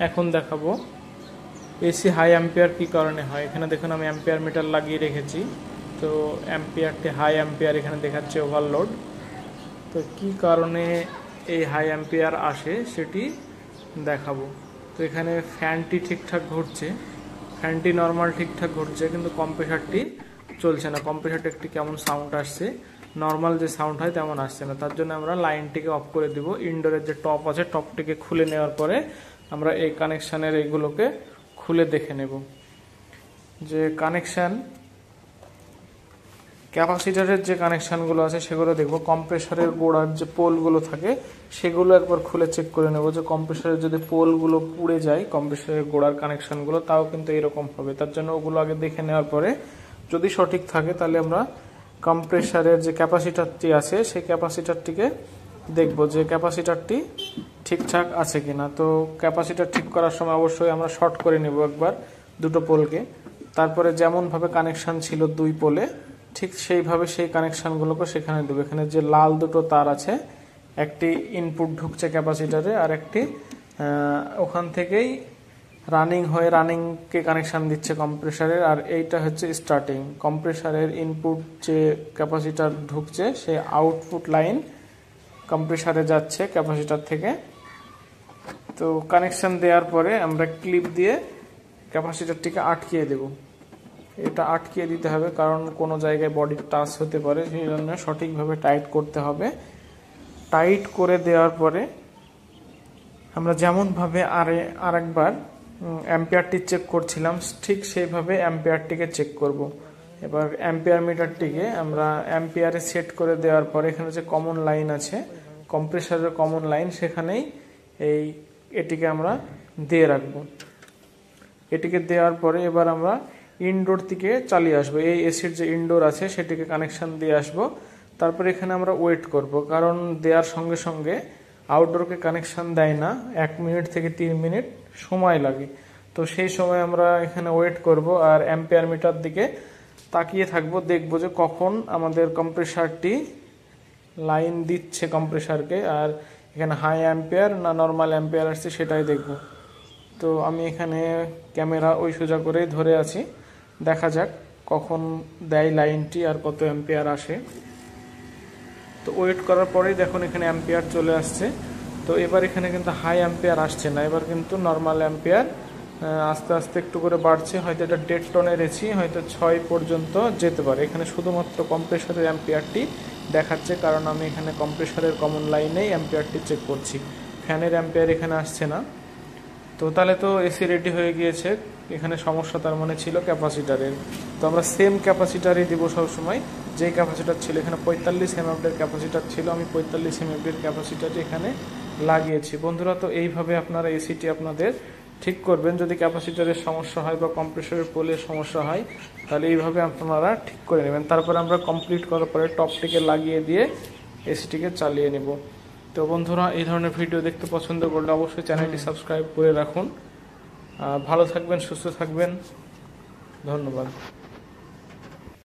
এখন দেখাবো AC high ampere কী কারণে হয়। এখানে দেখুন আমি অ্যাম্পিয়ার মিটার লাগিয়ে রেখেছি। তো অ্যাম্পিয়ারটি হাই অ্যাম্পিয়ার এখানে দেখাচ্ছে ওভারলোড। তো কি কারণে এই হাই অ্যাম্পিয়ার আসে সেটি দেখাবো। তো এখানে ফ্যানটি ঠিকঠাক ঘুরছে, ফ্যানটি নর্মাল ঠিকঠাক ঘুরছে, কিন্তু কম্প্রেসারটি চলছে না। কম্প্রেসারটি একটি কেমন সাউন্ড আসছে, নর্মাল যে সাউন্ড হয় তেমন আসছে না। তার জন্য আমরা লাইনটিকে অফ করে দিব। ইনডোরের যে টপ আছে টপটিকে খুলে নেওয়ার পরে আমরা এই কানেকশানের এইগুলোকে খুলে দেখে নেব যে কানেকশান, ক্যাপাসিটারের যে কানেকশানগুলো আছে সেগুলো দেখব। কম্প্রেসারের গোড়ার যে পোলগুলো থাকে সেগুলো একবার খুলে চেক করে নেব যে কম্প্রেসারের যদি পোলগুলো পুড়ে যায় কম্প্রেসারের গোড়ার কানেকশানগুলো, তাও কিন্তু এরকম হবে। তার জন্য ওগুলো আগে দেখে নেওয়ার পরে যদি সঠিক থাকে তাহলে আমরা কম্প্রেসারের যে ক্যাপাসিটারটি আছে সেই ক্যাপাসিটারটিকে দেখব যে ক্যাপাসিটারটি ঠিকঠাক আছে কিনা। তো ক্যাপাসিটার ঠিক করার সময় অবশ্যই আমরা শর্ট করে নেব একবার দুটো পোলকে। তারপরে যেমনভাবে কানেকশান ছিল দুই পোলে ঠিক সেইভাবে সেই কানেকশানগুলোকে সেখানে দেবো। এখানে যে লাল দুটো তার আছে, একটি ইনপুট ঢুকছে ক্যাপাসিটারে আর একটি ওখান থেকেই রানিং হয়ে রানিংকে কানেকশান দিচ্ছে কম্প্রেসারের, আর এইটা হচ্ছে স্টার্টিং। কম্প্রেসারের ইনপুট যে ক্যাপাসিটার ঢুকছে সে আউটপুট লাইন কম্প্রেসারে যাচ্ছে ক্যাপাসিটার থেকে। তো কানেকশান দেওয়ার পরে আমরা ক্লিপ দিয়ে ক্যাপাসিটারটিকে আটকিয়ে দেব। এটা আটকিয়ে দিতে হবে কারণ কোনো জায়গায় বডি টাচ হতে পারে, সেই জন্য সঠিকভাবে টাইট করতে হবে। টাইট করে দেওয়ার পরে আমরা যেমনভাবে আরেকবার অ্যাম্পিয়ারটি চেক করছিলাম ঠিক সেইভাবে অ্যাম্পিয়ারটিকে চেক করব। এবার অ্যাম্পিয়ার মিটারটিকে আমরা অ্যাম্পিয়ারে সেট করে দেওয়ার পরে এখানে যে কমন লাইন আছে কম্প্রেসারের কমন লাইন, সেখানেই এটিকে আমরা দিয়ে রাখব। এটিকে দেওয়ার পরে এবার আমরা ইনডোর থেকে চালিয়ে আসবো। এই এসির যে ইনডোর আছে সেটিকে কানেকশান দিয়ে আসবো। তারপরে এখানে আমরা ওয়েট করব, কারণ দেওয়ার সঙ্গে সঙ্গে আউটডোরকে কানেকশান দেয় না, 1 মিনিট থেকে 3 মিনিট সময় লাগে। তো সেই সময় আমরা এখানে ওয়েট করব আর অ্যাম্পিয়ার মিটার দিকে তাকিয়ে থাকবো, দেখবো যে কখন আমাদের কম্প্রেসারটি লাইন দিচ্ছে কম্প্রেসারকে, আর এখানে হাই অ্যাম্পিয়ার না নর্মাল অ্যাম্পিয়ার আসছে সেটাই দেখব। তো আমি এখানে ক্যামেরা ওই সোজা করেই ধরে আছি, দেখা যাক কখন দেয় লাইনটি আর কত অ্যাম্পিয়ার আসে। তো ওয়েট করার পরেই দেখুন এখানে অ্যাম্পিয়ার চলে আসছে। তো এবার এখানে কিন্তু হাই অ্যাম্পিয়ার আসছে না, এবার কিন্তু নর্মাল অ্যাম্পিয়ার আস্তে আস্তে একটু করে বাড়ছে। হয়তো এটা 1.5 টনের এসি, হয়তো 6 পর্যন্ত যেতে পারে। এখানে শুধুমাত্র কম্প্রেসারের অ্যাম্পিয়ারটি দেখাচ্ছে, কারণ আমি এখানে কম্প্রেসারের কমন লাইনেই অ্যাম্পিয়ারটি চেক করছি, ফ্যানের অ্যাম্পিয়ার এখানে আসছে না। তো তাহলে তো এসি রেডি হয়ে গিয়েছে। এখানে সমস্যা তার মানে ছিল ক্যাপাসিটারের। তো আমরা সেম ক্যাপাসিটারই দিব সবসময়, যেই ক্যাপাসিটার ছিল এখানে 45 এমএফের ক্যাপাসিটার ছিল, আমি 45 এমএফের ক্যাপাসিটারটি এখানে লাগিয়েছি। বন্ধুরা, তো এইভাবে আপনারা এসিটি আপনাদের ঠিক করবেন। যদি ক্যাপাসিটারের সমস্যা হয় বা কম্প্রেসরের পোলের সমস্যা হয় তাহলে এইভাবে আপনারা ঠিক করে নেবেন। তারপরে আমরা কমপ্লিট করার পরে টপটিকে লাগিয়ে দিয়ে এসিটিকে চালিয়ে নেব। তো বন্ধুরা, এই ধরনের ভিডিও দেখতে পছন্দ করলে অবশ্যই চ্যানেলটি সাবস্ক্রাইব করে রাখুন। ভালো থাকবেন, সুস্থ থাকবেন, ধন্যবাদ।